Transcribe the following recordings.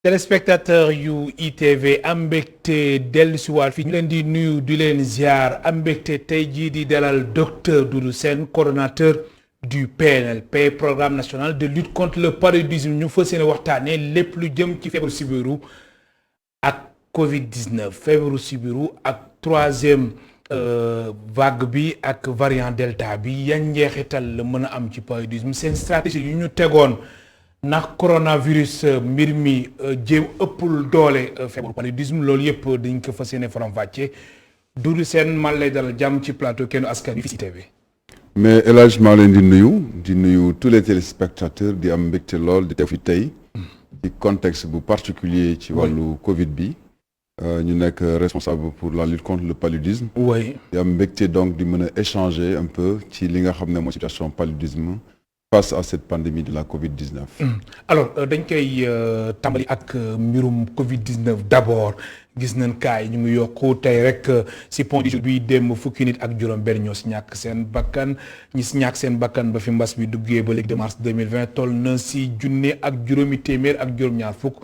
téléspectateur yu ITV am mbégte dellusiwaat fii ñu leen di nuyu di leen ziar am mbégte tey jii di dalal docteur Doudou Sène coordonnateur du PNLP programme national de lutte contre le paludisme ñu fas yéene waxtaanee lépp lu jëm ci feebaru sibiru ak Covid-19 feebaru sibiru ak troisième vague bi ak variant delta bi yan njeexital la mën a am ci paludisme seen stratégie yu ñu tegoon. ndax coronavirus mbir mi jéem ëppul doole feebaru paludisme loolu yëpp dañ ko fas yéene faram-fàccee Doudou Sène man lay dalal jàmm ci plateau Kennu Askan Wi fii ci TV. mais El Hadj maa leen di nuyu tous les téléspectateurs di am mbégte lool di teew fi tey ci contexte bu particulier ci wàllu Covid bi ñu nekk responsable pour la lutte contre le paludisme. oui di am mbégte donc di mën a échanger un peu ci li nga xam ne mooy situation paludisme. face à cette pandémie de la Covid-19. alors dañ koy tàmbali ak mbirum Covid-19 d'abord gis nañ cas yi ñu ngi yokku tey rek si point du jour bi démb fukki nit ak juróom-benn ñoo si ñàkk seen bakkan ñi si ñàkk seen bakkan ba fi mbas bi duggee ba léegi de mars 2020 toll na si junne ak juróomi téeméer ak juróom-ñaar fukk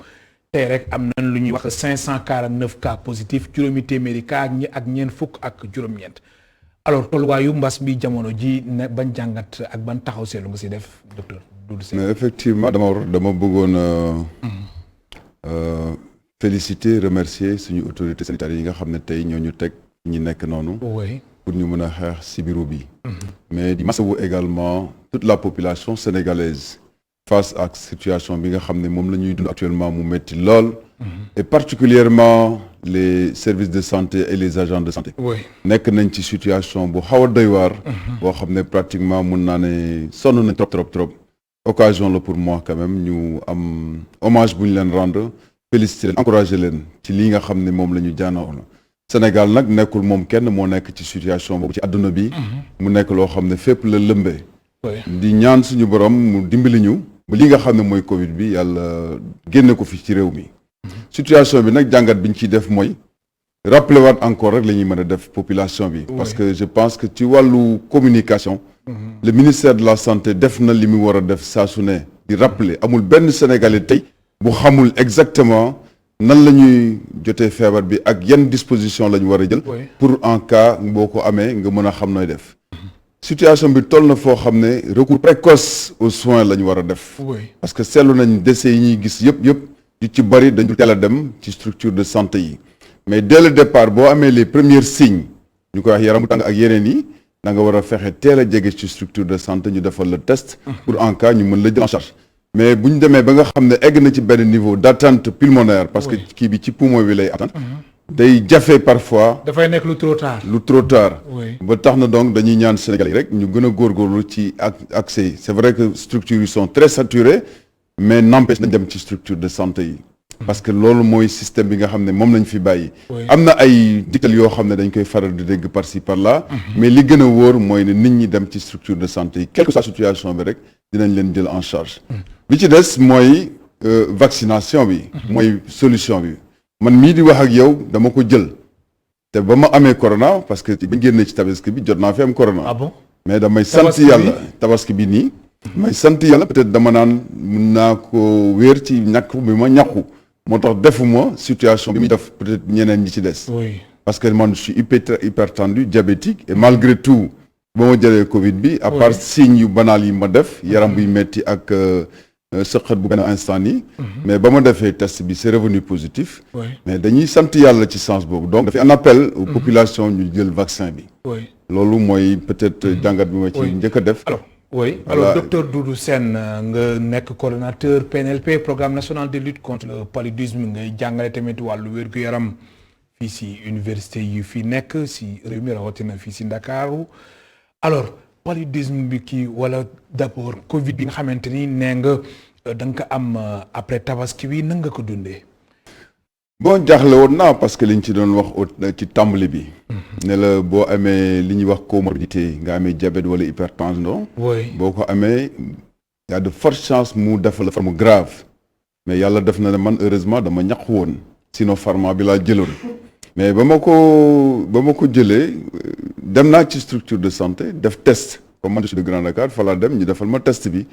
tey rek am nañ lu ñuy wax 549 cas positifs juróomi téeméeri cas ak ñeent fukk ak juróom-ñeent. alors tolluwaayu mbas bi jamono ji ne ban jàngat ak ban taxaw seetlu nga si def docteur Doudou Sène. mais effectivement dama bëggoon féliciter remercier suñu autorités sanitaires yi nga xam ne tey ñoo ñu teg ñi nekk noonu. oui pour ñu mën a xeex sibiru bi. mais di masawu également toute la population sénégalaise face ak situation bi nga xam ne moom la ñuy dund actuellement mu metti lool. et particulièrement les services de santé et les agents de santé. oui nekk nañ ci situation bu xaw a doy waar. boo xam ne pratiquement mun naa ne sonn nañ trop. occasion la pour moi quand même ñu am hommage bu ñu leen rendre féliciter leen encourager leen ci lii nga xam ne moom la ñu jaanoo la Sénégal nag nekkul moom kenn moo nekk ci situation boobu ci àdduna bi. mu nekk loo xam ne fépp la lëmbee. di ñaan suñu borom mu dimbali ñu. ba li nga xam ne mooy Covid bi yàlla génne ko fi ci réew mi. situation bi nag jàngat bi ñu ciy def mooy rappeler waat encore rek la ñuy mën a def population bi. parce que je pense que ci wàllu communication. le ministère de la santé def na li mu war a def saa su ne di rappeler amul benn Sénégalais tey bu xamul exactement nan la ñuy jotee feebar bi ak yan disposition la ñu war a jël. pour en cas boo ko amee nga mën a xam nooy def. situation bi toll na foo xam ne recours précoce aux soins la ñu war a def. parce que seetlu nañ décès yi ñuy gis yëpp yu ci bëri dañu teel a dem ci structure de santé yi mais dès le départ boo amee les premiers signes ñu koy wax yaramu tàng ak yeneen yi da nga war a fexe teel a jege ci structure de santé ñu defal le test pour en cas ñu mën la jël en charge mais bu ñu demee ba nga xam ne egg na ci benn niveau d'attente pulmonaire parce que kii bi ci poumon bi lay attente day jafe parfois dafay nekk lu trop tard ba tax na donc dañuy ñaan Sénégal yi rek ñu gën a góorgóorlu ci accès c'est vrai que structures yi sont très saturées mais n'empêche nañ dem ci structure de santé yi parce que loolu mooy système bi nga xam ne moom lañ fi bàyyi am na ay dikkal yoo xam ne dañ koy faral di dégg par ci par là mais li gën a wóor mooy ne nit ñi dem ci structure de santé yi quelle que soit situation bi rek dinañ leen jël en charge bi ci des mooy vaccination bi mooy solution bi man mii di wax ak yow dama ko jël te ba ma amee corona parce que bañ génnee ci tabaski bi jot naa fi am corona. Ah bon? mais damay sant yàlla tabaski bi nii may sant yàlla peut-être dama naan mun naa ko wéer ci ñàkk bi ma ñàkku moo tax defuma situation bi muy def peut-être ñeneen ñi ci des. parce que man je suis hypertendu diabétique et malgré tout ba ma jëlee Covid bi à part signes yu banal yi ma def yaram buy metti ak sëqat bu benn instant nii mais ba ma defee test bi c'est revenu positif mais dañuy sant yàlla ci sens boobu donc dafay un appel aux populations ñu jël vaccin bi loolu mooy peut-être jàngat bi ma ci njëkk a def alors docteur Doudou Sène nga nekk coordonnateur PNLP programme national de lutte contre le paludisme ngay jàngale tamit wàllu wér-gu-yaram fii si université yi fii nekk si réew mi rawatina fii si Ndakaaru alors paludisme bi kii wala d'abord Covid bi nga xamante ni nee nga da nga ko am après tabaski bi nan nga ko dundee. bon jaaxle woon naa parce que liñ ci doon wax ci tàmbali bi. ne la boo amee li ñuy wax comorbidité nga amee diabète wala hypertension. boo ko amee y a de fortes chances mu def la forme grave. mais yàlla def na ne man heureusement dama ñàkk woon Sinopharm bi laa jëloon. mais ba ma ko jëlee dem naa ci structure de santé def test comme man je suis de Grand Dakar fa laa dem ñu defal ma test bi.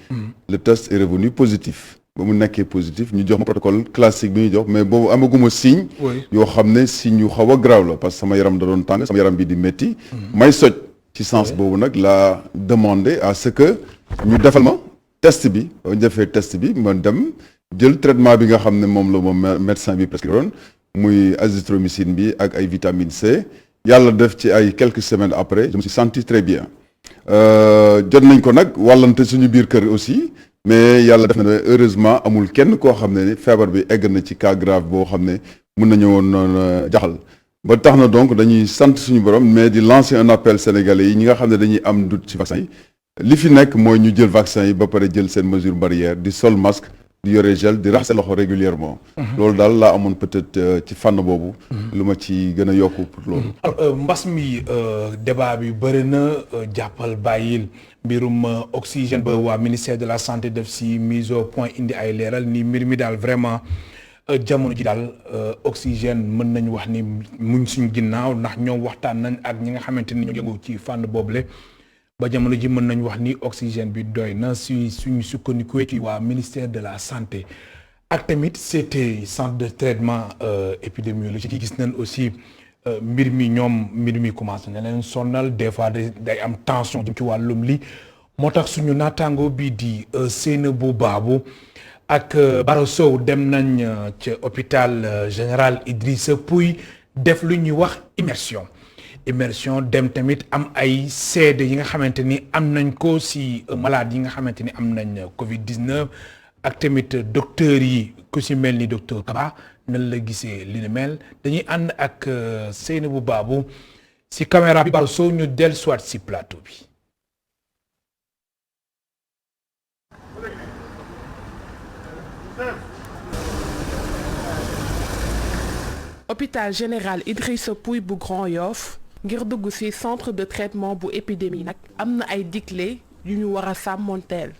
le test est revenu positif. ba mu nekkee positif ñu jox ma protocole classique bi ñu jox mais boobu amaguma signe yoo xam ne signe yu xaw a grave la parce que sama yaram da doon tàng sama yaram bi di métti may soj ci sens boobu nag laa demandé à ce que ñu defal ma test bi ba ñu defee test bi ma dem jël traitement bi nga xam ne moom la moom médecin bi prescriroon muy azithromycine bi ak ay vitamine C yàlla def ci ay quelques semaines après je me suis senti très bien jot nañ ko nag wàllante suñu biir kër aussi mais yàlla def na ne heureusement amul kenn koo xam ne ni feebar bi egg na ci cas grave boo xam ne mën nañu woon noonu jaxal ba tax na donc dañuy sant suñu borom mais di lancer un appel sénégalais yi ñi nga xam ne dañuy am doute ci vaccin yi li fi nekk mooy ñu jël vaccin yi ba pare jël seen mesure barrière di sol masque di yore gel di raxas loxo régulièrement loolu daal laa amoon peut-être ci fànn boobu lu ma ci gën a yokku pour loolu mbas mi débat bi bëri na jàppal bàyyil mbirum oxygène ba waa ministère de la santé def si mise au point indi ay leeral ni mbir mi daal vraiment jamono ji daal oxygène mën nañu wax ni muñ suñ ginnaaw ndax ñoom waxtaan nañ ak ñi nga xamante ni ñoo yëngu ci fànn boobule ba jamono ji mën nañu wax ni oxygène bi doy na suñu sukkandiku ci waa ministère de la santé ak tamit c'était centre de traitement épidémiologique gis nañ aussi mbir mi commencé na leen sonnal des fois day am tension jëm ci wàllum li moo tax suñu naataango bii di Seynabou Babou ak Bara Sow dem nañ ca hôpital général Idrissa Pouye def lu ñuy wax immersion dem tamit am ay seede yi nga xamante ni am nañ ko si malade yi nga xamante ni am nañ Covid-19 ak tamit docteurs yi ku si mel ni docteur Kaba nan la gisee li ni mel dañuy ànd ak Seynabou Babou si caméra bi Bara Sow ñu dellu soit si plateau bi. hôpital général Idrissa Pouye bu Grand Yoff ngir dugg ci centre de traitement bu épidémie nag am na ay digle yu ñu war a sàmmonteel.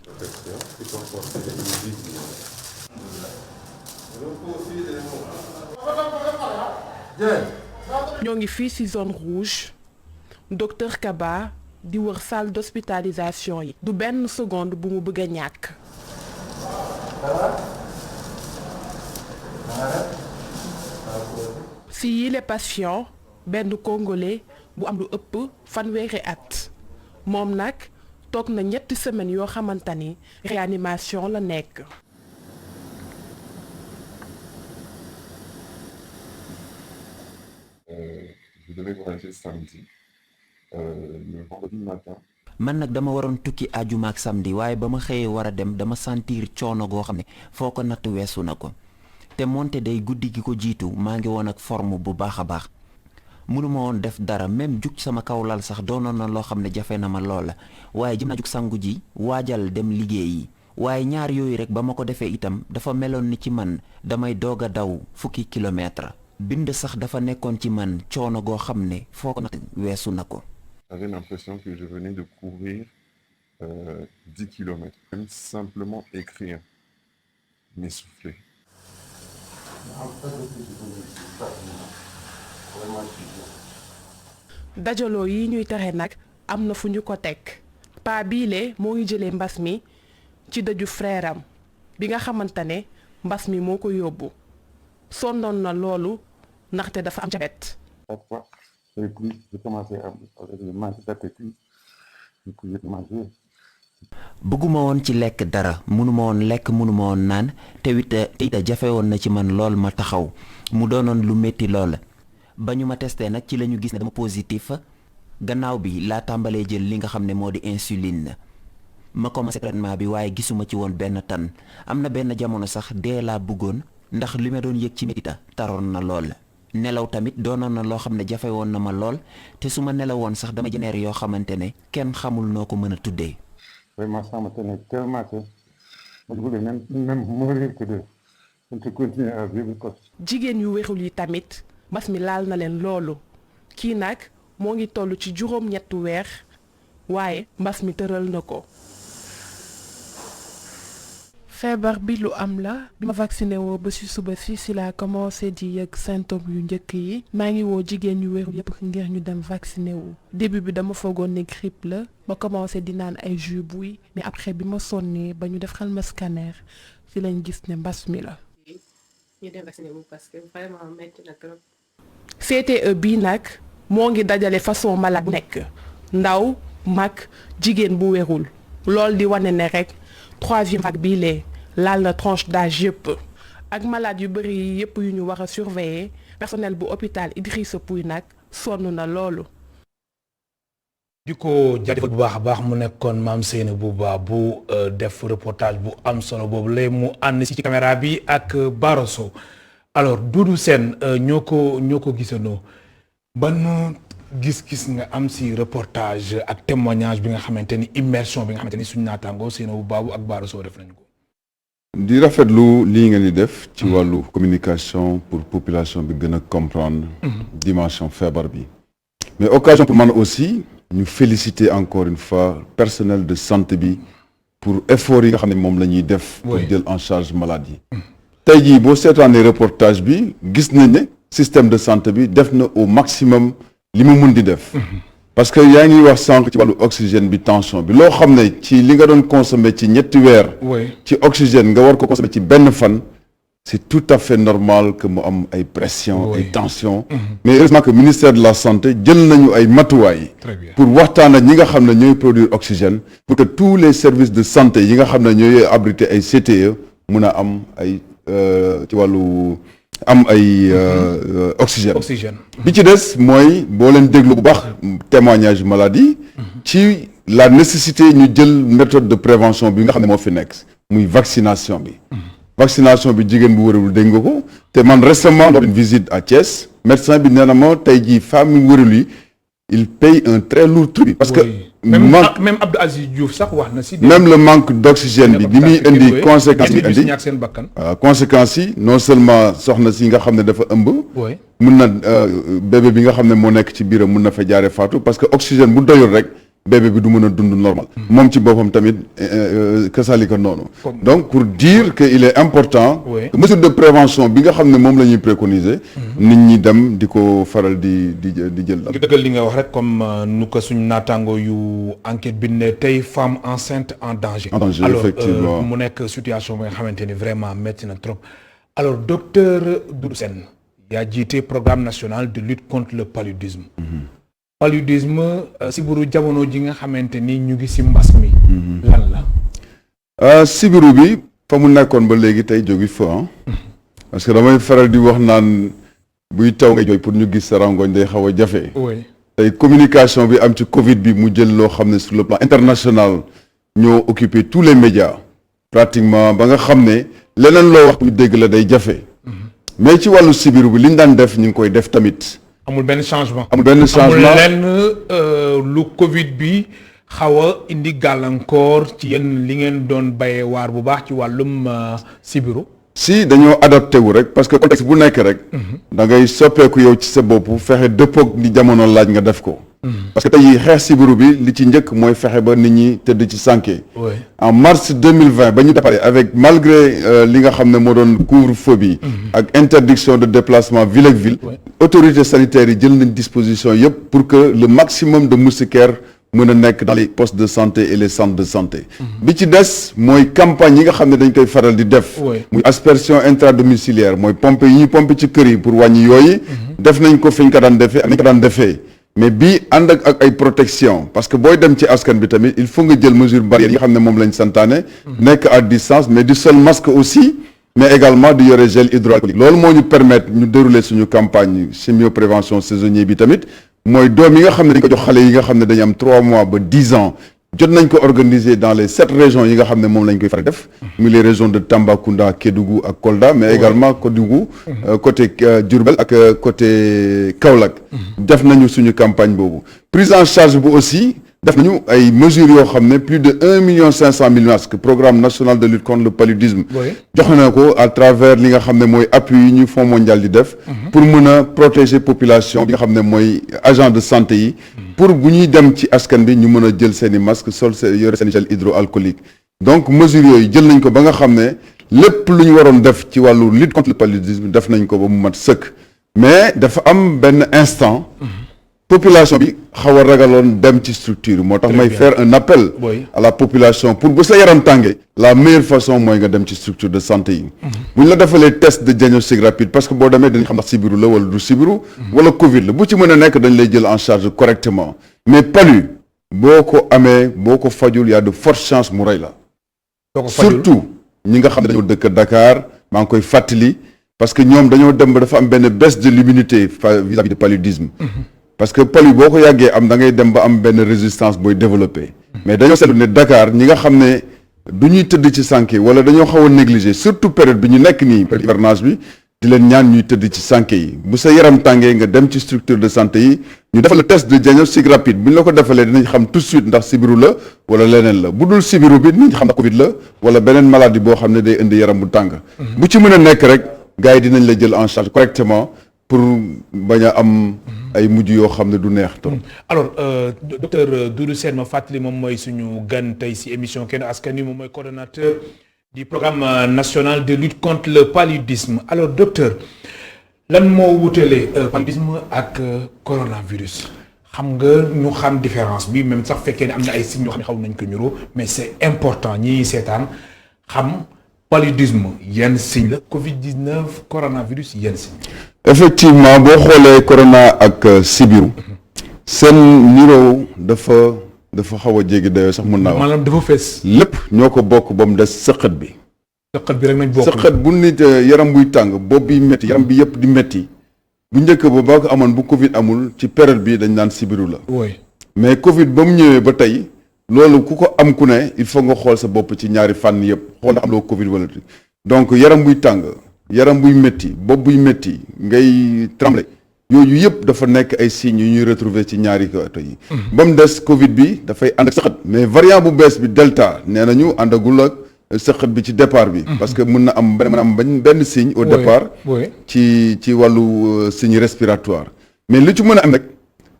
ñoo ngi fii ci zone rouge docteur Kaba di wër salle d'hospitalisation yi. du benn seconde bu mu bëgg a ñàkk. ci yile patient benn congolais bu am lu ëpp fanweeri at moom nag toog na ñetti semaines yoo xamante ni réanimation la nekk. Je devais voyager samedi, le vendredi matin. man nag dama waroon tukki àjjuma ak samedi waaye ba ma xëyee war a dem dama sentir coono goo xam ne foo ko natt weesu na ko te moonte day guddi gi ko jiitu maa ngi woon ak forme bu baax a baax mënuma woon def dara même jug sama kaw lal sax doonoon na loo xam ne jafe na ma loola waaye jëm naa jug sangu ji waajal dem liggéeyi waaye ñaar yooyu rek ba ma ko defee itam dafa meloon ni ci man damay doog a daw fukki kilomètre bind sax dafa nekkoon ci man coono goo xam ne foo ko natt weesu na ko. J'avais l'impression que je venais de courir 10 kilomètres. Même simplement écrire, m'essouffler. dajaloo yi ñuy tere nag am na fu ñu ko teg paa biile moo ngi jëlee mbas mi ci dëju frère am bi nga xamante ne mbas mi moo ko yóbbu sonnoon na loolu ndaxte dafa am jabet. Et puis, j'ai commencé à manger d'appétit. Je pouvais manger. bëgguma woon ci lekk dara mënuma woon lekk mënuma woon naan te it jafe woon na ci man lool ma taxaw mu doonoon lu métti lool ba ñu ma testé nag ci la ñu gis ne dama positif gannaaw bi laa tàmbalee jël li nga xam ne moo di insuline ma commencé traitement bi waaye gisuma ci woon benn tan am na benn jamono sax dee laa bëggoon ndax li ma doon yëg ci métita taroon na lool. nelaw tamit doonoon na loo xam ne jafe woon na ma lool te su ma nelawoon sax dama jeneer yoo xamante ne kenn xamul noo ko mën a tuddee. Vraiment, ça me tenait tellement que je voulais même mourir que de continuer à vivre quoi. jigéen yu wérul yi tamit mbas mi laal na leen loolu kii nag moo ngi toll ci juróom-ñetti weer waaye mbas mi tëral na ko. feebar bi lu am la bi ma vacciné woo ba ci suba si laa commencé di yëg symptômes yu njëkk yi maa ngi woo jigéen yu wérul yëpp ngir ñu dem vacciné wu début bi dama foogoon ne grippe la ma commencé di naan ay jus buy mais après bi ma sonnee ba ñu defal ma scanner ci lañ gis ne mbas mi la. ñu dem vacciné wu parce que vraiment métti na trop. CTE bii nag moo ngi dajale façon malade bu nekk ndaw mag jigéen bu wérul lool di wane ne rek troisième vague bii lee laal na tranche d'âge yëpp ak malade yu bëri yi yëpp yu ñu war a surveiller personnel bu hôpital Idrissa Pouye nag sonn na loolu. di ko jaajëfal bu baax a baax mu nekkoon Mame Seynabou Ba bu def reportage bu am solo boobu lay mu ànd si ci caméra bi ak Bara Sow alors Doudou Sène ñoo ko gisandoo ban gis-gis nga am si reportage ak témoignage bi nga xamante ni immersion bi nga xamante ni suñu naataangoo Seynabou Ba ak Bara Sow def nañu ko. di rafetlu lii ngeen di def ci wàllu communication pour population bi gën a comprendre dimension feebar bi mais occasion pour man aussi ñu féliciter encore une fois personnel de santé bi pour effort yi nga xam ne moom la ñuy def pour jël en charge maladie tey jii boo seetaanee reportage bi gis nañ ne système de santé bi def na au maximum li mu mun di def parce que yaa ngi wax sànq ci wàllu oxygène bi tension bi loo xam ne ci li nga doon consommer ci ñetti weer ci oxygène nga war ko consommer ci benn fan c'est tout à fait normal que mu am ay pression ay tension mais heureusement que ministère de la santé jël nañu ay matuwaay pour waxtaan ak ñi nga xam ne ñooy produire oxygène pour que tous les services de santé yi nga xam ne ñooy abriter ay CTE mun a am ay ci wàllu am ay oxygène bi ci des mooy boo leen déglu bu baax témoignage maladie ci la nécessité ñu jël méthode de prévention bi nga xam ne moo fi nekk muy vaccination bi bi jigéen bu wërul dégg nga ko te man récemment lors d'une visite à Thiès médecin bi nee na ma tey jii femme yu wërul yi il paye un très lourd tribut parce que même Abdou Aziz Diouf sax wax na si même le manque d'oxygène bi li muy indi conséquences yi indi seen bakkan conséquences yi non seulement soxna si nga xam ne dafa ëmb mun na bébé bi nga xam ne moo nekk ci biiram mun na fa jaare faatu parce que oxygène bu doyul rek bébé bi du mën a dund normal moom ci boppam tamit kasalika noonu donc pour dire que il est important mesure de prévention bi nga xam ne moom la ñuy préconiser nit ñi dem di ko faral di jël ngi dëggal li nga wax rek comme nu ko suñ naataango yu enquête bi ne tey femme enceinte en danger alors effectivement mu nekk situation bi nga xamante ni vraiment métti na trop alors docteur Doudou Sène yaa jiite programme national de lutte contre le paludisme paludisme sibiru jamono ji nga xamante ni ñu ngi si mbas mi lan la sibiru bi fa mu nekkoon ba léegi tey jógi fa parce que damay faral di wax naan buy taw ngay jooy pour ñu gis sa rangoñ day xaw a jafe tey communication bi am ci Covid bi mu jël loo xam ne sur le plan international ñoo occupé tous les médias pratiquement ba nga xam ne leneen loo wax ñu dégg la day jafe mais ci wàllu sibiru bi li ñu daan def ñu ngi koy def tamit amul benn changement amul lenn lu Covid bi xaw a indi gàllankoor ci yéen li ngeen doon bayee waar bu baax ci wàllum sibiru si dañoo adapté wu rek parce que contexte bu nekk rek da ngay soppeeku yow ci sa bopp fexe dëppoog li jamono laaj nga def ko parce que tey xeex sibiru bi li ci njëkk mooy fexe ba nit ñi tëdd ci sànke en mars 2020 ba ñu déparé avec malgré li nga xam ne moo doon couvre-feu bi ak interdiction de déplacement ville ak ville autorités sanitaires yi jël nañ disposition yëpp pour que le maximum de moustiquaires mën a nekk dans les postes de santé et les centres de santé bi ci des mooy campagne yi nga xam ne dañ koy faral di def muy aspersion intradomiciliaire mooy pompe yi ñuy pompe ci kër yi pour wàññi yooyu def nañ ko fi ñu ko daan defee ak nañ ko daan defee mais bii ànd ak ay protection parce que booy dem ci askan bi tamit il faut nga jël mesure barrière yi nga xam ne moom lañ santaane nekk à distance mais di sol masque aussi mais également di yore gel hydroalcoolique loolu moo ñu permettre ñu dérouler suñu campagne chimioprévention saisonnier bi tamit mooy doom yi nga xam ne dañ ko jox xale yi nga xam ne dañu am 3 mois ba 10 ans jot nañ ko organiser dans les 7 régions yi nga xam ne moom lañ koy faral def muy les régions de Tambacounda Kédougou ak Kolda mais également Kédougou côté Diourbel ak côté Kaolack def nañu suñu campagne boobu prise en charge bu aussi def nañu ay mesures yoo xam ne plus de 1,5 million masques programme national de lutte contre le paludisme joxe na ko à travers li nga xam ne mooy appui yi ñu Fonds mondial di def pour mën a protéger population bi nga xam ne mooy agent de santé yi pour bu ñuy dem ci askan bi ñu mën a jël seen i masque sol yore seen i gel hydroalcoolique donc mesures yooyu jël nañ ko ba nga xam ne lépp lu ñu waroon def ci wàllu lutte contre le paludisme def nañ ko ba mu mat sëkk mais dafa am benn instant population bi xaw a ragaloon dem ci structure moo tax may faire un appel à la population pour bu sa yaram tàngee la meilleure façon mooy nga dem ci structure de santé yi bu ñu la defalee test de diagnostic rapide parce que boo demee dañu xam ndax sibiru la wala du sibiru wala Covid la bu ci mën a nekk dañ lay jël en charge correctement mais palu boo ko amee boo ko fajul y a de fortes chances mu rey la surtout ñi nga xam ne dañoo dëkk Dakar maa ngi koy fàttali parce que ñoom dañoo dem ba dafa am benn baisse de l'immunité vis-à-vis de paludisme parce que palu boo ko yàggee am da ngay dem ba am benn résistance booy développé mais dañoo seetlu ne Dakar ñi nga xam ne du ñuy tëdd ci sànke wala dañoo xaw a négligé surtout période bi ñu nekk nii période hivernage bi di leen ñaan ñuy tëdd ci sànke yi bu sa yaram tàngee nga dem ci structure de santé yi ñu defal le test de diagnostic rapide bu ñu la ko defalee dinañ xam tout de suite ndax sibiru la wala leneen la bu dul sibiru bi dinañ xam ndax Covid la wala beneen maladie boo xam ne day indi yaram bu tàng bu ci mën a nekk rek gars yi dinañ la jël en charge correctement pour bañ a am ay mujj yoo xam ne du neex trop. alors docteur Doudou Sène ma fàttali moom mooy suñu gan tey si émission Kennu Askan Wi moom mooy coordonnateur du programme national de lutte contre le paludisme alors docteur lan moo wutale paludisme ak coronavirus xam nga ñu xam différence bi même sax fekkee ne am na ay signes yoo xam ne xaw nañ ko ñuroo mais c'est important ñi seetaan xam paludisme yan signe la Covid-19 coronavirus yan signe. effectivement boo xoolee corona ak sibiru seen niroo dafa xaw a jéggi dayoo sax mën naa wax maanaam dafa fees lépp ñoo ko bokk ba mu des sëqët bi rek nañ bokk sëqët bu nit yaram buy tàng bopp bi métti yaram bi yëpp di métti bu njëkk ba boo ko amoon bu Covid amul ci période bi dañ naan sibiru la mais Covid ba mu ñëwee ba tey loolu ku ko am ku ne il faut nga xool sa bopp ci ñaari fànn yëpp xool ndax am loo Covid wala donc yaram buy tàng yaram buy métti bopp buy métti ngay tremblé yooyu yëpp dafa nekk ay signes yu ñuy retrouver ci ñaari côté yi ba mu des Covid bi dafay ànd ak sëqët mais variant bu bees bi delta nee nañu àndagul ak sëqët bi ci départ bi parce que mën na am benn signe au départ ci wàllu signe respiratoire mais li ci mën a am rek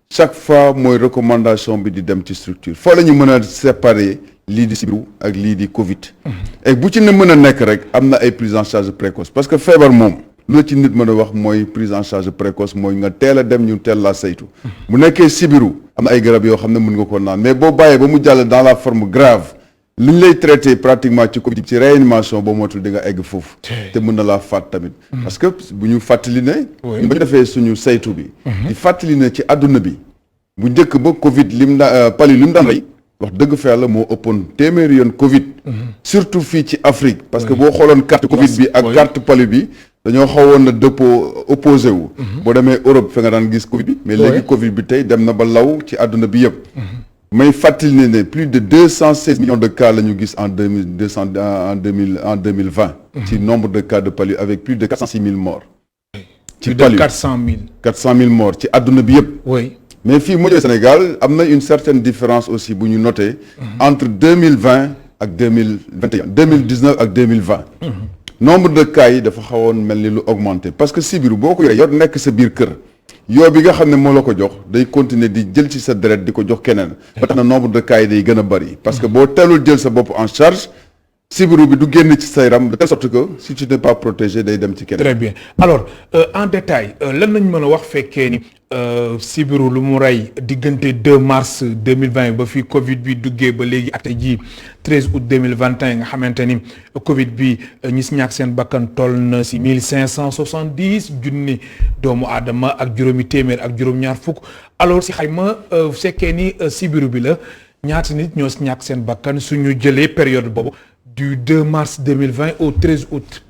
chaque fois mooy recommandation bi di dem ci structure foo la ñu mën a séparer lii di sibiru ak lii di Covid et bu ci ne mën a nekk rek am na ay prise en charge précoce parce que feebar moom lu la ci nit mën a wax mooy prise en charge précoce mooy nga teel a dem ñu teel laa saytu bu nekkee sibiru am na ay garab yoo xam ne mën nga ko naan mais boo bàyyee ba mu jàll dans la forme grave li ñu lay traité pratiquement ci Covid ci réanimation boo motul di nga egg foofu te mën na laa faat tamit parce que bu ñu fàttali ne ñu ba ñu defee suñu saytu bi di fàttali ne ci àdduna bi bu njëkk ba Covid lim palu li mu daan rey wax dëgg fa yàlla moo ëppoon téeméeri yoon Covid surtout fii ci Afrique parce que boo xooloon carte Covid bi ak carte palu bi dañoo xawoon na dëppoo opposé wu boo demee Europe fa nga daan gis Covid bi mais léegi Covid bi tey dem na ba law ci àdduna bi yëpp may fàttali ne plus de 216 millions de cas la ñu gis en 2020 ci nombre de cas de palu avec plus de 406 000 morts ci palu 400 000 morts ci àdduna bi yëpp mais fii moo Sénégal am na une certaine différence aussi bu ñu noté entre 2020 ak 2021 2019 ak 2020 nombre de cas yi dafa xawoon mel ni lu augmenté parce que sibiru boo ko yoree yor nekk sa biir kër yoo bi nga xam ne moo la ko jox day continuer di jël ci sa deret di ko jox keneen ba tax na nombre de cas yi day gën a bëri parce que boo teelul jël sa bopp en charge sibiru bi du génn ci sa yaram de telle sorte que si tu n'es pas protégé day dem ci keneen. très bien alors en détail lan nañ mën a wax fekkee ni sibiru lu mu rey diggante 2 mars 2020 ba fii Covid bi duggee ba léegi ak tey jii 13 août 2021 nga xamante ni Covid bi ñi si ñàkk seen bakkan toll na si 1570 junni doomu aadama ak juróomi téeméer ak juróom-ñaar fukk alors si xayma fekkee ni sibiru bi la ñaata nit ñoo si ñàkk seen bakkan suñu jëlee période boobu du 2 mars 2020 au 13 août.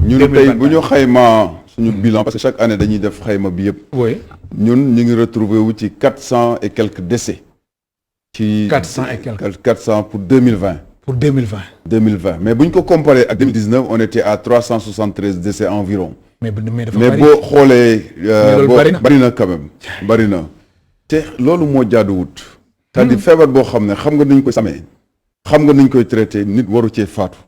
ñun tey bu ñu xaymaa suñu bilan parce que chaque année dañuy def xayma bi yëpp. oui ñun ñu ngi retrouvé wu ci 400 et quelques décès. ci 400 et quelques 400 pour 2020. pour 2020. 2020 mais bu ñu ko comparé ak 2019 on était à 373 décès environ. mais dafa mais bari boo xoolee. bari na quand même bari na. te loolu moo jaaduwut. c'est-à-dire feebar boo xam ne xam nga nuñ koy samee. xam nga nuñ koy traité nit waru cee faatu.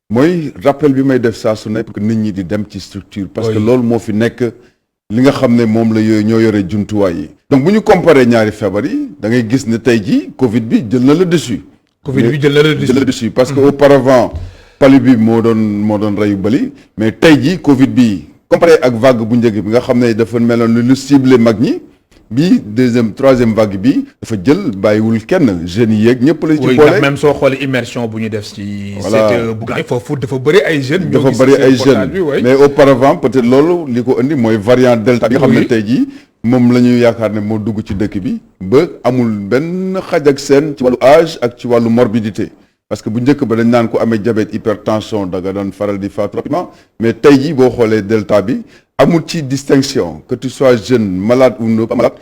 mooy rappel bi may def saa su nekk que nit ñi di dem ci structure parce que loolu moo fi nekk li nga xam ne moom la yooyu ñoo yore jumtuwaay yi donc bu ñu comparé ñaari feebar yi da ngay gis ne tey jii Covid bi jël na le dessus. Covid bi jël na le dessus parce que auparavant palu bi moo doon reyu bali mais tey jii Covid bi comparé ak vague bu njëkk bi nga xam ne dafa meloon lu ciblé mag ñi bii troisième vague bi dafa jël bàyyiwul kenn jeunes yi yeeg ñëpp la ci oui boole. ndax même soo xoolee immersion bu ñu def ci. Voilà. CTE bu gaañ foofu dafa bëri ay jeunes. dafa bëri ay jeunes mais auparavant peut-être loolu li ko indi mooy variant delta bi nga xam ne Oui. tey jii moom la ñuy yaakaar ne moo dugg ci dëkk bi ba amul benn xaj ak seen ci wàllu âge ak ci wàllu morbidité parce que bu njëkk ba dañ naan ko amee diabète hypertension da nga doon faral di faatu rapidement mais tey jii boo xoolee delta bi amul ci distinction que tu sois jeune malade ou non pas malade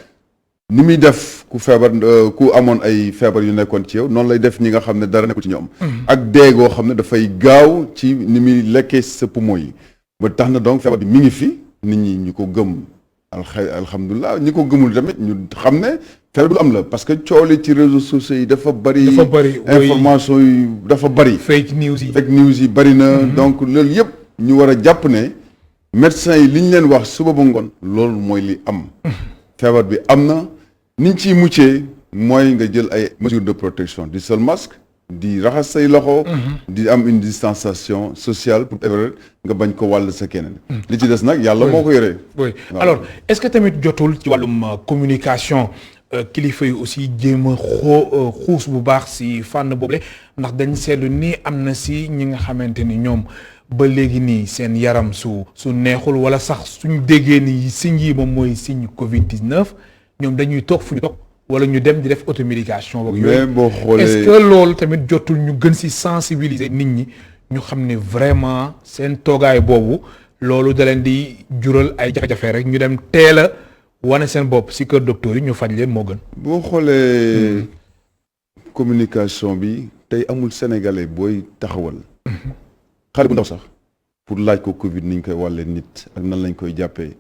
ni muy def ku feebar ku amoon ay feebar yu nekkoon ci yow noonu lay def ñi nga xam ne dara nekkul ci ñoom. ak déegoo xam ne dafay gaaw ci ni muy lekkee sa poumon yi ba tax na donc feebar bi mi ngi fi nit ñi ñu ko gëm alhamdulilah ñi ko gëmul tamit ñu xam ne feebar bu am la parce que coole ci réseaux sociaux yi dafa bari. dafa bari information yi dafa bari. fake news yi bari na. donc loolu yëpp ñu war a jàpp ne médecins yi li ñu leen wax suba ba ngoon loolu mooy li am. feebar bi am na. niñ ciy muccee mooy nga jël ay mesures de protection di sol masque di raxas say loxo. di am une distanciation sociale pour nga bañ ko wàll sa keneen. li ci des nag yàlla moo ko yoree. oui alors est-ce que tamit jotul ci wàllum communication kilifa yi aussi jéem a xuus bu baax si fànn boobule ndax dañ seetlu ni am na si ñi nga xamante ni ñoom ba léegi nii seen yaram su neexul wala sax suñ déggee ni signe yi moom mooy signe Covid-19. ñoom dañuy toog fu ñu toog wala ñu dem di def automédication. boog yooyu mais boo xoolee est-ce que loolu tamit jotul ñu gën ci sensibiliser nit ñi ñu xam ne vraiment seen toogaay boobu loolu da leen di jural ay jafe-jafe rek ñu dem teel a wane seen bopp ci kër docteur yi ñu faj leen moo gën. boo xoolee communication bi tey amul sénégalais booy taxawal. xale bu ndaw sax. pour laaj ko Covid ni ñu koy wàllee nit ak nan lañ koy jàppee.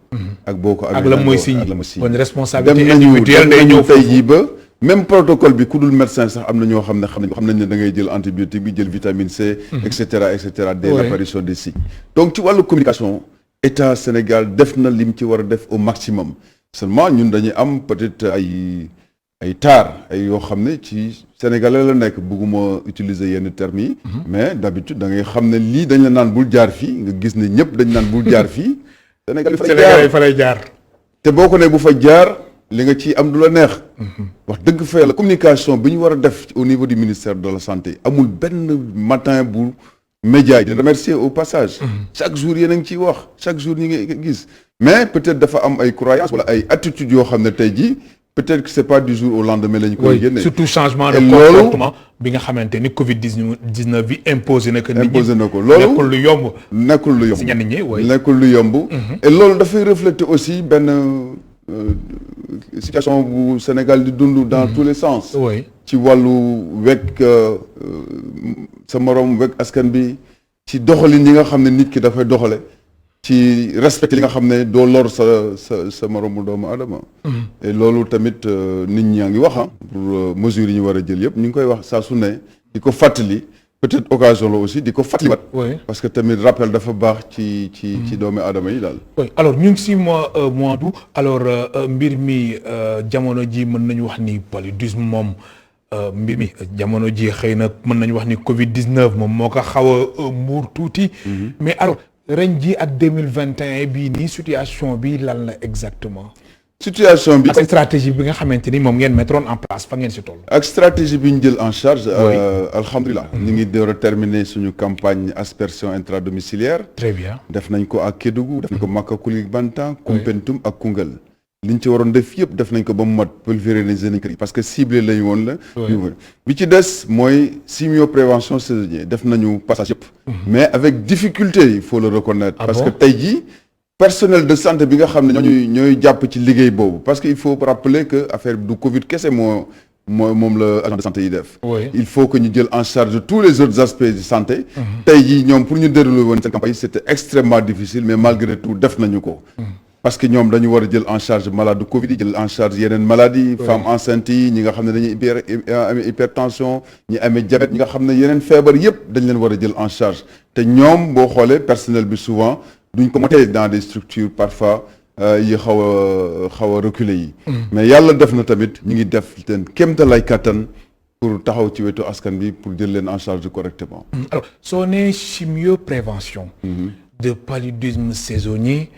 ak boo ko ak la mooy signe kon dem responsabilité nañu individuelle day ñëw tey jii ba même protocole bi ku dul médecin sax am na ñoo xam nañ ne da ngay jël antibiotique bi jël vitamine C. et cetera dès l'apparition des signes. donc ci wàllu communication état Sénégal def na lim ci war a def au maximum seulement ñun dañuy am peut-être ay taar ay yoo xam ne ci sénégalais la nekk bëgguma utiliser yenn termes yi. mais d'habitude da ngay xam ne lii dañ la naan bul jaar fii nga gis ne ñëpp dañ naan bul jaar fii. Sénégal fa lay jaar. te boo ko ne bu fa jaar li nga ci am du la neex. wax dëgg fa la communication bi ñu war a def au niveau du ministère de la santé amul benn matin bu média yi di remercier au passage. chaque jour yéen a ngi ciy wax chaque jour ñi ngi gis mais peut-être dafa am ay croyances wala ay attitudes yoo xam ne tey jii. peut-être que c'est pas du jour au lendemain la ñu koy génne. surtout changement de comportement bi nga xamante ni Covid-19 bi imposé na ko. imposé na ko loolu nekkul lu yomb. nekkul lu yomb si ñenn ñi nekkul lu yomb. et loolu dafay refléter aussi benn situation bu Sénégal di dund dans tous les sens. ci wàllu wekk sa morom wekk askan bi ci doxalin yi nga xam ne nit ki dafay doxale ci respecté li nga xam ne doo lor sa moromu doomu adama et loolu tamit nit ñaa ngi wax pour mesures yi ñu war a jël yëpp ñu ngi koy wax saa su ne di ko fàttali peut-être occasion la aussi di ko fàttaliwaat parce que tamit rappel dafa baax ci doomu adama yi daal. alors ñu ngi si mois d'août alors mbir mi jamono ji mën nañu wax ni paludisme moom mbir mi jamono ji xëy na mën nañu wax ni Covid-19 moom moo ko xaw a muur tuuti mais alors ren ji ak 2021 bii nii situation bi lan la exactement. situation bi ak stratégie bi nga xamante ni moom ngeen mettroon en place fa ngeen si toll. ak stratégie bi ñu jël en charge. alhamdulilah. ñu ngi door a terminer suñu campagne aspersion intradomiciliaire. très bien def nañ ko ak Kédougou def nañ ko Maka Koulibantang Koumpentoum ak Koungheul. li ñu ci waroon def yëpp def nañ ko ba mu mat pulvériser nañ ko parce que ciblé lañu woon la. bi ci des mooy chimioprévention saisonnière def nañu passage yëpp. mais avec difficulté il faut le reconnaître. parce que tey jii personnel de santé bi nga xam ne ñooy jàpp ci liggéey boobu parce que il faut rappeler que affaire du Covid kese moom la agent de santé yi def. il faut que ñu jël en charge tous les autres aspects de santé. tey jii ñoom pour ñu dérouler woon seen campagne c'était extrêmement difficile mais malgré tout def nañu ko. parce que ñoom dañu war a jël en charge malade Covid yi jël en charge yeneen maladies femmes enceintes yi ñi nga xam ne dañuy amee hypertension ñi amee diabète ñi nga xam ne yeneen feebar yëpp dañ leen war a jël en charge te ñoom boo xoolee personnel bi souvent duñ ko matee dans des structures parfois yi xaw a reculé yi mais yàlla def na tamit ñu ngi def teen kéemtalaay kattan pour taxaw ci wetu askan bi pour jël leen en charge correctement. alors soo nee chimioprévention de paludisme saisonnier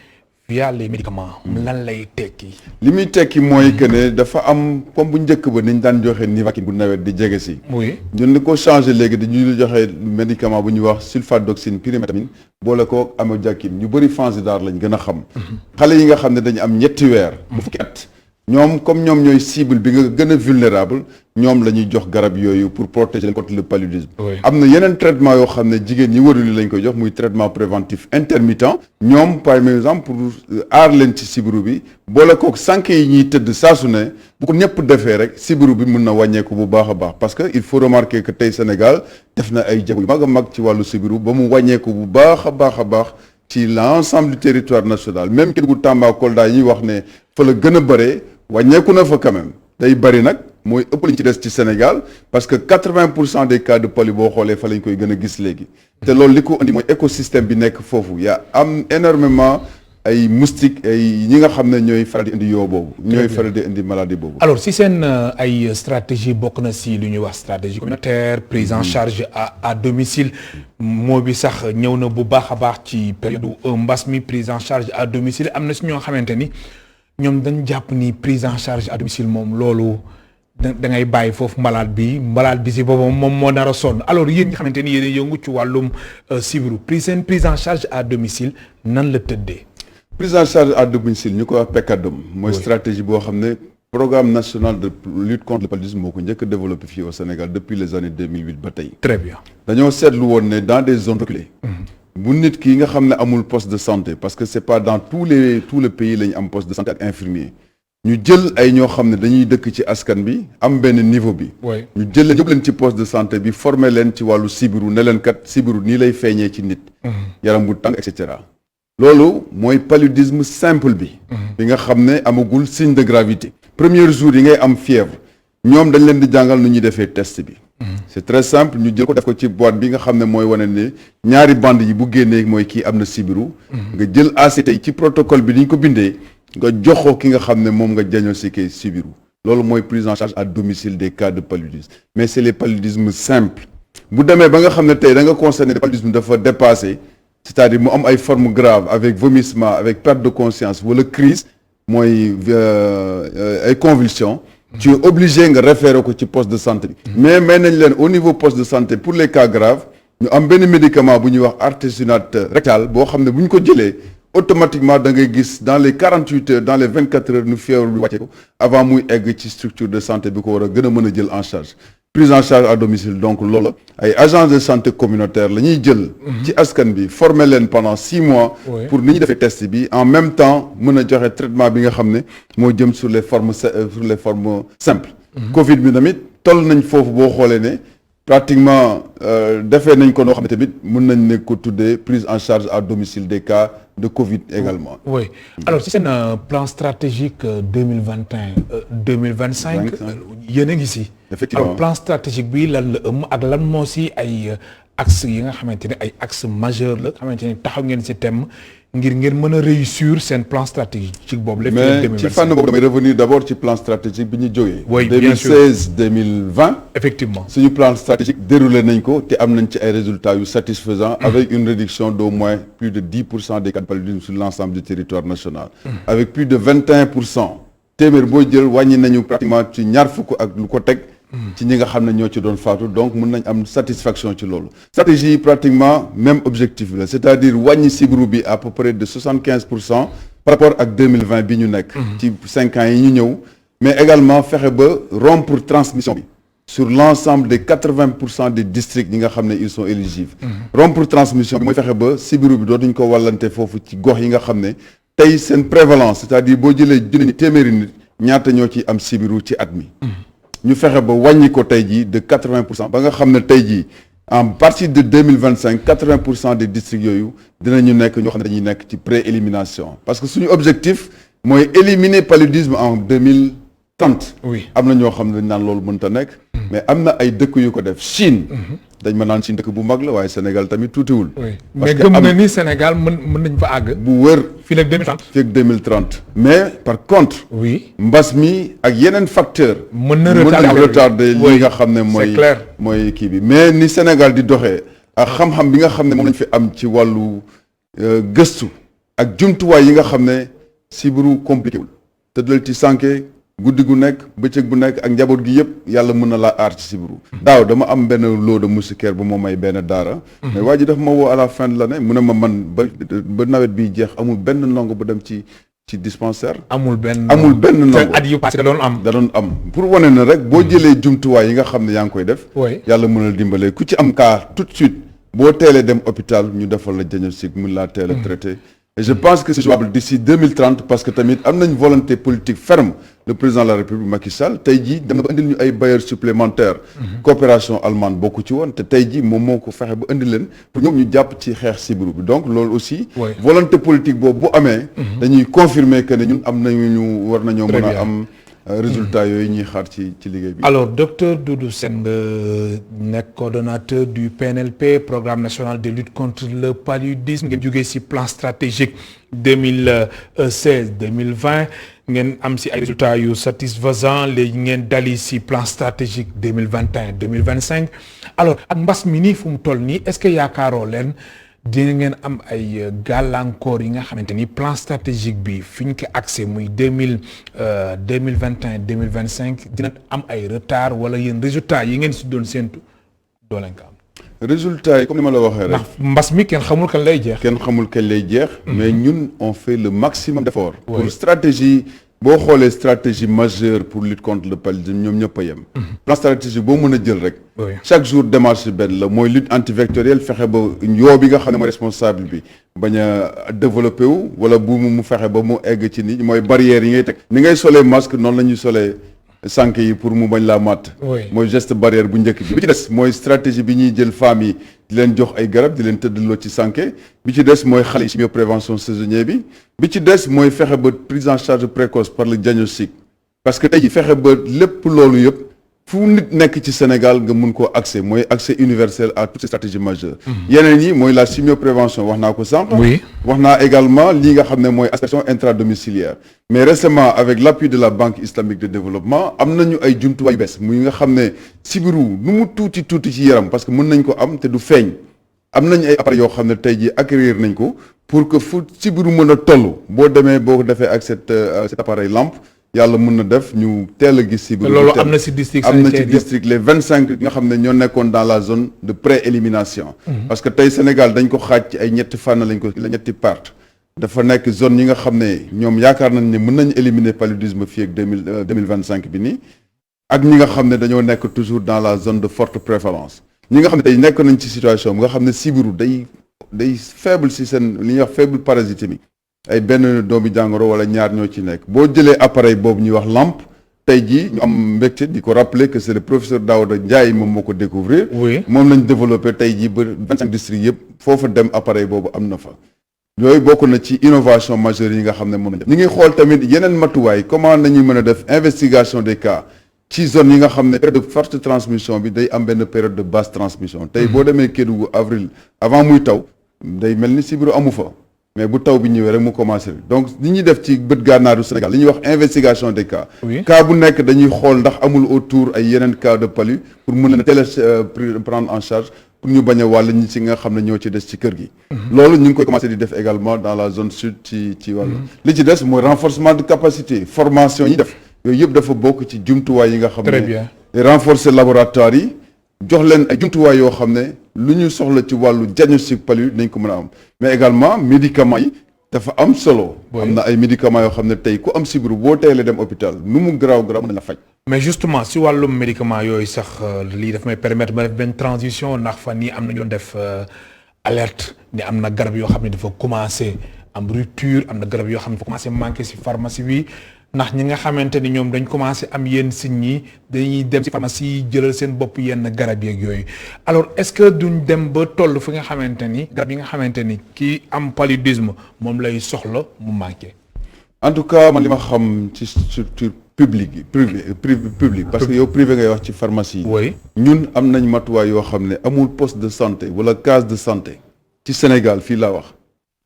via les médicaments lan lay tekki. li muy tekki mooy que ne dafa am comme bu njëkk ba niñ daan joxe Nivaquine bu nawet di jege si. oui ñun li ko changé léegi dañuy joxe médicament bu ñuy wax sulfadoxine pyrimétamine boole ko amodiaquine ñu bëri Fansidar lañ gën a xam. xale yi nga xam ne dañu am ñetti weer. bu fukki at ñoom comme ñoom ñooy cible bi nga gën a vulnérable ñoom la ñuy jox garab yooyu pour protéger leen contre le paludisme. am na yeneen traitement yoo xam ne jigéen ñi wëruli lañ koy jox muy traitement préventif intermittent ñoom par exemple pour aar leen ci sibiru bi boole kook sànq yi ñuy tëdd saa su ne bu ko ñëpp defee rek sibiru bi mun na wàññeeku bu baax a baax parce que il faut remarquer que tey Sénégal def na ay jéego yu mag a mag ci wàllu sibiru ba mu wàññeeku bu baax a baax a baax ci l'ensemble du territoire national même Kédougou Tamba Kolda yi ñuy wax ne fa la gën a bëree wàññeeku na fa quand même day bëri nag mooy ëpp lañ ci des ci Sénégal parce que 80% des cas de palu boo xoolee fa lañ koy gën a gis léegi te loolu li ko indi mooy écosystème bi nekk foofu yaa am énormément ay moustiques ay ñi nga xam ne ñooy faral di indi yoo boobu ñooy faral di indi maladie boobu. alors si seen ay stratégie bokk na si lu ñuy wax stratégie communautaire prise en charge à domicile moo bi sax ñëw na bu baax a baax ci période mbas mi prise en charge à domicile am na si ñoo xamante ni ñoom dañ jàpp ni prise en charge à domicile moom loolu da ngay bàyyi foofu malade bi si boppam moom moo nar a sonn alors yéen ñi xamante ni yéen a yëngu ci wàllum sibiru prise en charge à domicile nan la tëddee. prise en charge à domicile ñu ko wax PECADOM mooy stratégie boo xam ne programme national de lutte contre le paludisme moo ko njëkk a développé fii au Sénégal depuis les années 2008 ba tey. très bien dañoo seetlu woon ne dans des zones reculées. bu nit ki nga xam ne amul poste de santé parce que c'est pas dans tout le pays la ñu am poste de santé ak infirmier ñu jël ay ñoo xam ne dañuy dëkk ci askan bi am benn niveau bi. ñu jël leen ci poste de santé bi former leen ci wàllu sibiru ne leen kat sibiru nii lay feeñee ci nit. yaram bu tàng et cetera. loolu mooy paludisme simple bi. bi nga xam ne amagul signe de gravité. premier jour yi ngay am fièvre ñoom dañ leen di jàngal nu ñuy defee test bi. c'est très simple ñu jël ko def ko ci boîte bi nga xam ne mooy wane ne ñaari bande yi bu génnee mooy kii am na sibiru. nga jël ACT yi ci protocole bi ni ñu ko bindee nga jox ko ki nga xam ne moom nga diagnostiqué sibiru. loolu mooy prise en charge à domicile des cas de paludisme mais c'est les paludismes simples bu demee ba nga xam ne tey da nga constaté ne paludisme dafa dépassé. c'est-à-dire mu am ay formes graves avec vomissement avec perte de conscience wala crise mooy ay convulsions tu es obligé nga référer ko ci poste de santé bi mais may nañ leen au niveau poste de santé pour les cas graves ñu am benn médicament bu ñuy wax artésunate rectal boo xam ne bu ñu ko jëlee automatiquement da ngay gis dans les 48 heures dans les 24 heures nu fièvre bi wàcce ko avant muy egg ci structure de santé bi ko war a gën a mën a jël en charge prise en charge à domicile donc loolu ay agents de santé communautaire la ñuy jël ci askan bi former leen pendant 6 mois pour ni ñuy defee test bi en même temps mën a joxe traitement bi nga xam ne moo jëm sur les formes simples Covid bi tamit toll nañ foofu boo xoolee ne pratiquement defee nañ ko noo xam ne tamit mën nañ ne ko tuddee prise en charge à domicile des cas de Covid également. oui alors ci seen plan stratégique 2021-2025 yéen a ngi si. effectivement alors plan stratégique bi lan la ak lan moo si ay axe yi nga xamante ne ay axe majeur la xamante ne taxaw ngeen si thème ngir ngeen mën a réussir seen plan stratégique boobu la. mais ci fànn boobu damay revenir d'abord ci plan stratégique bi ñu jógee. oui bien sûr 2016-2020. effectivement suñu plan stratégique déroulé nañ ko te am nañ ci ay résultats yu satisfaisants. avec une réduction d'au moins plus de 10% des cas de paludisme sur l'ensemble du territoire national. avec plus de 21%. téeméer boo jël wàññi nañu pratiquement ci ñaar fukk ak lu ko teg. ci ñi nga xam ne ñoo ci doon faatu donc mën nañ am satisfaction ci loolu. stratégie pratiquement même objectif la c'est-à-dire wàññi sibiru bi à peu près de 75% par rapport ak 2020 bi ñu nekk. ci 5 ans yi ñu ñëw. mais également fexe ba rompre transmission bi. sur l'ensemble des 80% des districts ñi nga xam ne ils sont éligibles. rompre transmission bi mooy fexe ba sibiru bi dootuñ ko wàllante foofu ci gox yi nga xam ne tey seen prévalence c'est-à-dire boo jëlee junni téeméeri nit ñaata ñoo ci am sibiru ci at mi. ñu fexe ba wàññi ko tey jii de 80% ba nga xam ne tey jii en partir de 2025 80% des districts yooyu dinañu nekk ñoo xam ne dañuy nekk ci pré-élimination parce que suñu objectif mooy éliminer paludisme en 2030. oui am na ñoo xam ne dañ naan loolu mënta nekk. mais am na ay dëkk yu ko def Chine. dañ ma naan Chine dëkk bu mag la waaye Sénégal tamit tuutiwul. oui mais gëm nga ni Sénégal mën nañ fa àgg. bu wër fii ak 2030. fii ak 2030. mais par contre. oui mbas mi ak yeneen facteur mën na retarder li nga xam ne mooy c'est clair. mooy kii bi mais ni Sénégal di doxee ak xam-xam bi nga xam ne moom lañ fi am ci wàllu gëstu ak jumtuwaay yi nga xam ne sibiru compliqué wul tëddal ci sànke guddi gu nekk bëccëg bu nekk ak njaboot gi yëpp yàlla mën na laa aar ci sibiru daaw dama am benn lot de moustiquaire bu ma may benn daara mais waa ji daf ma woo à la fin de l'année mu ne ma man ba nawet bi jeex amul benn ndongo bu dem ci dispensaire amul benn ndongo at yu passé da doon am pour wane na rek boo jëlee jumtuwaay yi nga xam ne yaa ngi koy def yàlla mën na dimbale ku ci am cas tout de suite boo teelee dem hôpital ñu defal la diagnostic mun laa teel a traité et je pense que c'est jouable d'ici 2030 parce que tamit am nañ volonté politique ferme le président de la République Macky Sall tey jii dem na ba indil ñu ay bailleurs supplémentaires coopération allemande bokku ci woon te tey jii moom moo ko fexe ba indi leen pour ñoom ñu jàpp ci xeex sibiru bi donc loolu aussi volonté politique boobu bu amee dañuy confirmer que ne ñun am nañu war nañoo mën a am résultat yooyu ñuy xaar ci liggéey bi. alors docteur Doudou Sène nga nekk coordonnateur du PNLP programme national de lutte contre le paludisme ngeen jógee ci plan stratégique 2016-2020 ngeen am ci ay résultats yu satisfaisant léegi ngeen dali ci plan stratégique 2021-2025 alors ak mbas mi nii fu mu toll nii est-ce que yaakaaroo leen dina ngeen am ay gàllankoor yi nga xamante ni plan stratégique bi fi ñu ko accès muy 2021-2025 dina am ay retard wala yéen résultats yi ngeen si doon séentu doo leen ko am. résultats yi comme ni ma la waxee rek. ndax mbas mi kenn xamul kañ lay jeex. mais ñun on fait le maximum d'efforts. pour stratégie boo xoolee stratégie majeure pour lutte contre le paludisme ñoom ñëpp a yem. plan stratégie boo mën a jël rek. chaque jour démarche benn la mooy lutte antivectorielle fexe ba yoo bi nga xam ne mooy responsable bi bañ a développé wu wala bu mu fexe ba mu egg ci ni mooy barrière yi ngay teg. ni ngay solee masque noonu la ñuy solee sànq yi pour mu bañ laa màtt. mooy geste barrière bu njëkk bi ci des mooy stratégie bi ñuy jël femmes yi di leen jox ay garab di leen tëddaloo ci sànke bi ci des mooy xale yi chimioprévention saisonnier bi ci des mooy fexe ba prise en charge précoce par le diagnostic parce que tey ji fexe ba lépp loolu yëpp fu nit nekk ci Sénégal nga mun koo accès mooy accès universel à toutes ces stratégies majeures yeneen yi mooy la chimioprévention wax naa ko sànq wax naa également lii nga xam ne mooy assistance intradomiciliaire mais récemment avec l'appui de la Banque islamique de développement am nañu ay jumtuwaay yu bees muy nga xam ne sibiru nu mu tuuti ci yaram parce que mën nañ ko am te du feeñ am nañ ay appareils yoo xam ne tey jii acquérir nañ ko pour que fu sibiru mën a toll boo demee boo ko defee ak cet appareil lampe yàlla mën na def ñu teel a gis sibiru loolu am na ci district les 25 nga xam ne ñoo nekkoon dans la zone de pré-élimination parce que tey Sénégal dañ ko xaaj ci ay ñetti fànn lañ ko la ñetti part dafa nekk zone yi nga xam ne ñoom yaakaar nañ ne mën nañu éliminer paludisme fii ak 2025 bi nii ak ñi nga xam ne dañoo nekk toujours dans la zone de forte prévalence ñi nga xam ne tey nekk nañ ci situation bi nga xam ne sibiru day faible ci seen li ñuy wax faible parasitémie ay benn doomi jàngoro wala ñaar ñoo ci nekk boo jëlee appareil boobu ñuy wax lampe tey jii ñu am mbégte di ko rappeler que c'est le professeur Daouda Ndiaye moom moo ko découvrir moom lañ développé tey jii ba 25 districts yëpp foofa dem appareil boobu am na fa yooyu bokk na ci innovation majeure yi nga xam ne mën nañ ñu ngi xool tamit yeneen matuwaay comment nañuy mën a def investigation des cas ci zone yi nga xam ne période de forte transmission bi day am benn période de basse transmission tey boo demee Kédougou avril avant muy taw day mel ni sibiru amu fa mais bu taw bi ñëwee rek mu commencé donc li ñuy def ci bët gànnaaru Sénégal li ñuy wax investigation des cas cas bu nekk dañuy xool ndax amul autour ay yeneen cas de palu pour mën leen teel a prendre en charge pour ñu bañ a wàll ñi ci nga xam ne ñoo ci des ci kër gi loolu ñu ngi koy commencé di def également dans la zone sud ci wàllu li ci des mooy renforcement de capacité formation yi def yooyu yëpp dafa bokk ci jumtuwaay yi nga xam ne renforcer laboratoire yi jox leen ay jumtuwaay yoo xam ne lu ñu soxla ci wàllu diagnostic palu nañ ko mën a am mais également médicaments yi dafa am solo am na ay médicaments yoo xam ne tey ku am sibiru boo teelee dem hôpital nu mu garaaw mën na la faj mais justement si wàllum médicament yooyu sax lii daf may permettre ma def benn transition ndax fan nii am na ñu doon def alerte ni am na garab yoo xam ne dafa commencé am rupture am na garab yoo xam ne dafa commencé manqué si pharmacie bi ndax ñi nga xamante ni ñoom dañ commencé am yenn signes yi dañuy dem ci pharmacie yi jëlal seen bopp yenn garab yeeg yooyu alors est-ce que duñ dem ba toll fi nga xamante ni garab yi nga xamante ni kii am paludisme moom lay soxla mu manqué. en tout cas man li ma xam ci structure publique yi public parce que yow privé ngay wax ci pharmacie yi. ñun am nañ matuwaay yoo xam ne amul poste de santé wala case de santé ci Sénégal fii laa wax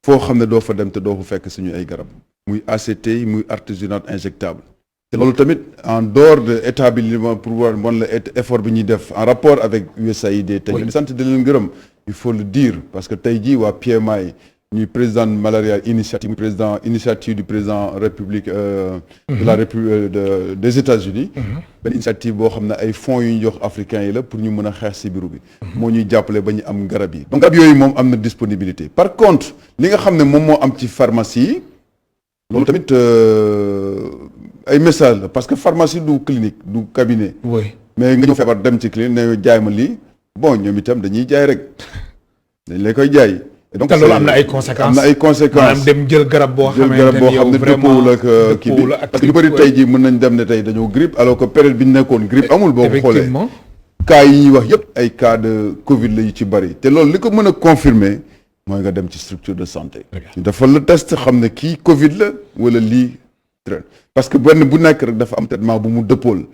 foo xam ne doo fa dem te doo fa fekk suñu ay garab. muy ACT muy artésunate injectable te loolu tamit en dehors de établissement pour war mën la effort bi ñuy def en rapport avec USAID tey leen sant di leen gërëm il faut le dire parce que tey jii waa PMI ñuy président malaria initiative président initiative du président république de la république des États-Unis benn initiative boo xam ne ay fonds yu ñu jox africains yi la pour ñu mën a xeex sibiru bi moo ñuy jàppale ba ñu am garab yi donc garab yooyu moom am na disponibilité par contre li nga xam ne moom moo am ci pharmacie yi loolu tamit ay message la parce que pharmacie du clinique du cabinet oui mais nga ñëw feebar dem ci clinique ne jaay ma lii bon ñoom itam dañuy jaay rek dañ lay koy jaay donc te loolu am na ay conséquences am na ay conséquences maanaam dem jël garab boo xamante ni yow dëppoowul ak kii bi parce que ñu bëri tey jii mën nañ dem ne tey dañoo grippe alors que période bi ñu nekkoon grippe amul boo ko xoolee cas yi ñuy wax yëpp ay cas de Covid la yu ci bëri te loolu li ko mën a confirmer mooy nga dem ci structure de santé ñu defal la test xam ne kii Covid la wala lii parce que benn bu nekk rek dafa am traitement bu mu dëppool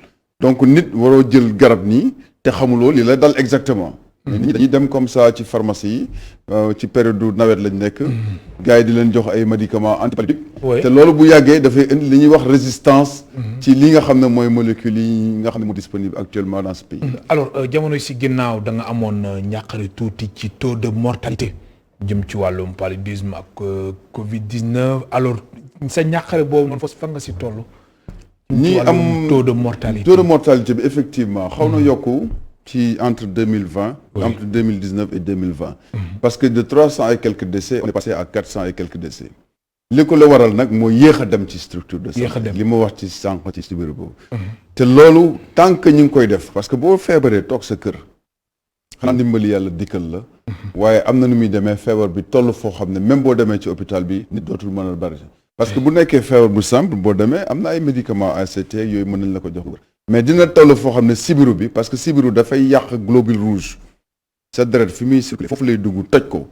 donc nit waroo jël garab nii te xamuloo li la dal exactement nit ñi dañuy dem comme ça ci pharmacie yi ci période du nawet lañ nekk gars yi di leen jox ay médicaments antibiotiques te loolu bu yàggee dafay indi li ñuy wax résistance ci li nga xam ne mooy molécules yi nga xam ne mu disponible actuellement dans ce pays là alors jamono si ginnaaw da nga amoon ñàqari tuuti ci taux de mortalité jëm ci wàllum paludisme ak Covid-19 alors sa ñàqare boobu noonu fa nga si toll ñi am taux de mortalité bi effectivement xaw na yokku ci entre 2020 entre 2019 et 2020 parce que de 300 et quelques décès on est passé à 400 et quelques décès li ko la waral nag moo yéex a dem ci structure de santé li ma wax ci sànq ci sibiru boobu te loolu tant que ñu ngi koy def parce que boo feebaree toog sa kër xanaa ndimbali yàlla dikkal la waaye am na nu muy demee feebar bi toll foo xam ne même boo demee ci hôpital bi nit dootul mën a bari parce que bu nekkee feebar bu simple boo demee am na ay médicaments ACT yooyu mën nañ la ko jox mais dina toll foo xam ne sibiru bi parce que sibiru dafay yàq globule rouge sa deret fi muy circulé foofu lay dugg toj ko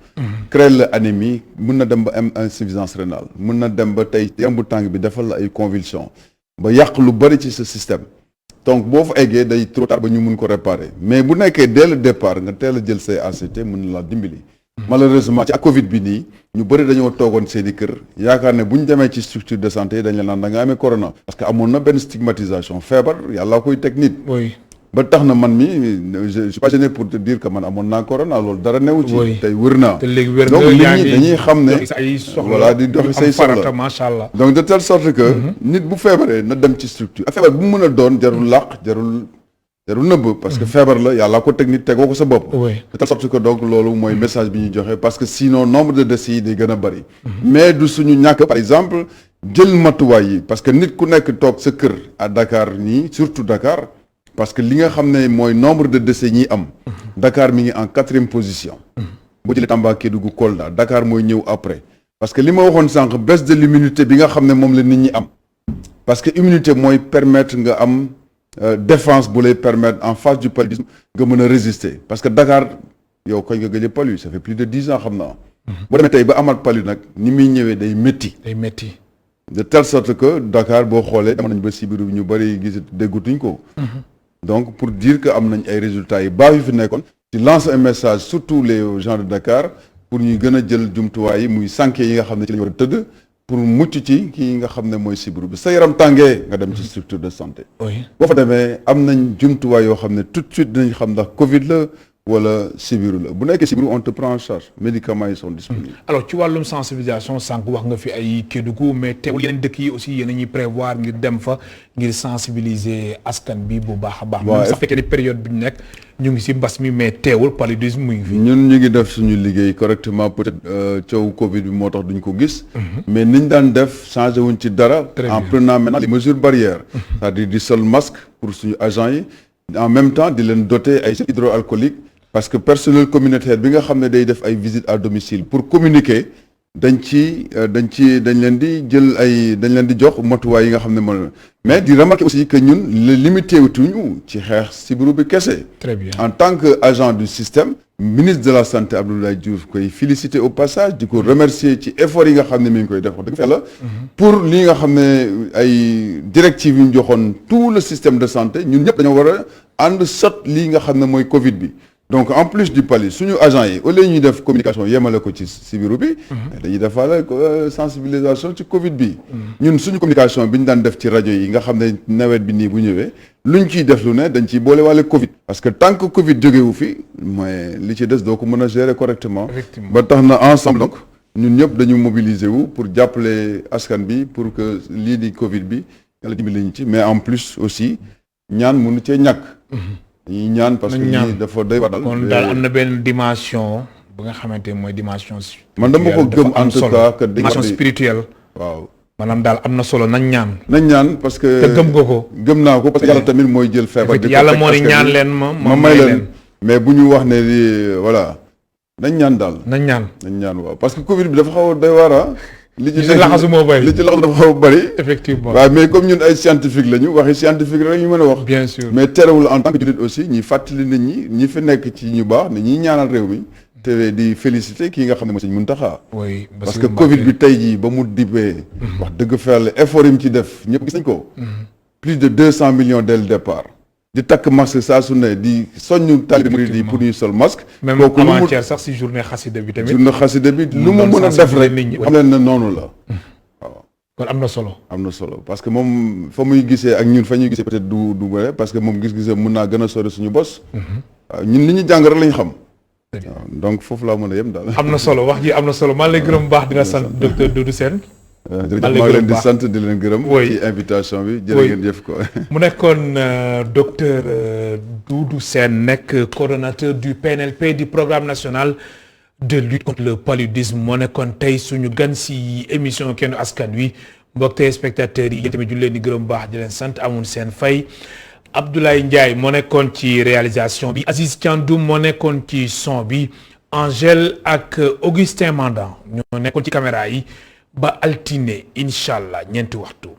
créer la anémie mun na dem ba am insuffisance rénale mun na dem ba tey yaram bu tàng bi defal la ay convulsions ba yàq lu bari ci sa système donc boo fa eggee day trop tard ba ñu mun ko réparer mais bu nekkee dès le départ nga teel a jël say ACT mun na la dimbali malheureusement ci ak Covid bi nii ñu bëri dañoo toogoon seeni kër yaakaar ne bu ñu demee ci structure de santé dañ la naan da nga amee corona parce que amoon na benn stigmatisation feebar yàlla koy teg nit ba tax na man mi je suis pas gêné pour te dire que man amoon naa corona loolu dara newu ci tey wër naa donc nit ñi dañuy xam ne voilà di dox say soxla macha allah donc de telle sorte que nit bu feebaree na dem ci structure ak feebar bu mu mën a doon jarul làq jarul nëbb parce que feebar la yàlla ko teg nit tegoo ko sa bopp de telle sorte que donc loolu mooy message bi ñuy joxe parce que sinon nombre de décès yi day gën a bëri mais du suñu ñàkk par exemple jël matuwaay yi parce que nit ku nekk toog sa kër à Dakar nii surtout Dakar parce que li nga xam ne mooy nombre de décès ñi am Dakar mi ngi en 4e position boo jëlee Tamba Kédougou Kolda Dakar mooy ñëw après parce que li ma waxoon sànq baisse de l'immunité bi nga xam ne moom la nit ñi am parce que immunité mooy permettre nga am défense bu lay permettre en face du paludisme nga mën a résister parce que Dakar yow koy nga gëj palu ça fait plus de 10 ans xam naa boo demee tey ba amaat palu nag ni muy ñëwee day métti de telle sorte que Dakar boo xoolee dem nañ ba sibiru bi ñu bëri gis déggutuñ ko donc pour dire que am nañ ay résultats yu baax yu fi nekkoon ci lancer un message surtout les gens de Dakar pour ñu gën a jël jumtuwaay yi muy sànke yi nga xam ne ci la ñu war a tëdd pour mucc ci kii nga xam ne mooy sibiru bi sa yaram tàngee nga dem ci structure de santé boo fa demee am nañ jumtuwaay yoo xam ne tout de suite dinañ xam ndax Covid la wala sibiru la bu nekkee sibiru on te prend en charge médicaments yi sont disponibles. alors ci wàllum sensibilisation sànq wax nga fi ay Kédougou mais teewul yeneen dëkk yi aussi yéen a ñuy prévoir ngir dem fa ngir sensibiliser askan bi bu baax a baax. waaw sax fekkee ni période bi ñu nekk ñu ngi si mbas mi mais teewul paludisme mu ngi fi. ñun ñu ngi def suñu liggéey correctement peut-être coow Covid bi moo tax duñ ko gis. mais niñ daan def changé wuñ ci dara. en prenant maintenant les mesures barrières. c'est-à-dire di sol masque pour suñu agents yi en même temps di leen doter ay gel hydroalcoolique. parce que personnel communautaire bi nga xam ne day def ay visites à domicile pour communiquer dañ leen di jël dañ leen di jox matuwaay yi nga xam ne moom mais di remarquer aussi que ñun limité wutuñu ci xeex sibiru bi kese. très bien en tant que agent du système ministre de la santé Abdoulaye Diouf koy féliciter au passage di ko remercier ci effort yi nga xam ne mi ngi koy def wax dëgg yàlla pour li nga xam ne ay directives yu ñu joxoon tout le système de santé ñun ñëpp dañoo war a ànd sot lii nga xam ne mooy Covid bi. donc en plus du palu suñu agent yi au lieu ñuy def communication yemale ko ci sibiru bi dañuy defaale sensibilisation ci Covid bi ñun suñu communication bi ñu daan def ci rajo yi nga xam ne nawet bi nii bu ñëwee luñ ciy def lu ne dañ ciy boole waale Covid parce que tant que Covid jógewu fi mooy li ci des doo ko mën a gérer correctement ba tax na ensemble donc ñun ñëpp dañu mobiliser wu pour jàppale askan bi pour que lii di Covid bi yàlla dimbali ñu ci mais en plus aussi ñaan mënu cee ñàkk. dañuy ñaan parce que lii dafa doy waar. kon daal am na benn dimension bu nga xamante mooy dimension. man dama ko gëm en tout cas que dimension spirituelle. waaw maanaam daal am na solo nañ ñaan. nañ ñaan parce que. te gëm nga ko. gëm naa ko parce que yàlla tamit mooy jël feebar. di yàlla moo ni ñaan leen ma may leen. mais bu ñu wax ne lii voilà nañ ñaan daal. nañ ñaan waaw parce que Covid bi dafa xaw a doy waar li ci laxasu moo bëri li ci laxasu dafa xaw a bëri. effectivement waaw mais comme ñun ay scientifique lañu waxi scientifique rek ñu mën a wax. bien sûr mais terewul en tant que jullit aussi ñi fàttali nit ñi fi nekk ci ñu baax ne ñi ñaanal réew mi. te di féliciter kii nga xam ne mooy Sëñ Muntaxa. oui parce que Covid bi tey jii ba mu dippee. wax dëgg fa yàlla effort yi mu ci def ñëpp gis nañ ko. plus de 200 millions dès le départ. di takk masque saa su ne di soññu taalibe murid yi pour ñuy sol masque. même avant-hier sax si journée xasida bi tamit. journée xasida bi lu mu mën a def rek xam leen ne noonu la waaw. kon am na solo. am na solo parce que moom fa muy gisee ak ñun fa ñuy gisee peut-être du bëre parce que moom gis-gisee mën naa gën a sori suñu bos. waaw ñun li ñu jàng rek lañ xam. waaw donc foofu laa mën a yem daal. am na solo wax ji am na solo maa ngi lay gërëm bu baax dina sant docteur Doudou Sène. jërëjëf maa ngi leen di sant di leen gërëm. ci invitation bi jërë ngeen jëf ko. mu nekkoon docteur Doudou Sène nekk coordonnateur du PNLP du programme national de lutte contre le paludisme moo nekkoon tey suñu gan si émission Kennu Askan Wi mbokk téléspectateurs yi yéen tamit ñu leen di gërëm bu baax di leen sant amul seen fay. Abdoulaye Ndiaye moo nekkoon ci réalisation bi Aziz Thiandoum moo nekkoon ci son bi Angèle ak Augustin Mandan ñoo nekkoon ci caméra yi ba altine incha allah ñeenti waxtu.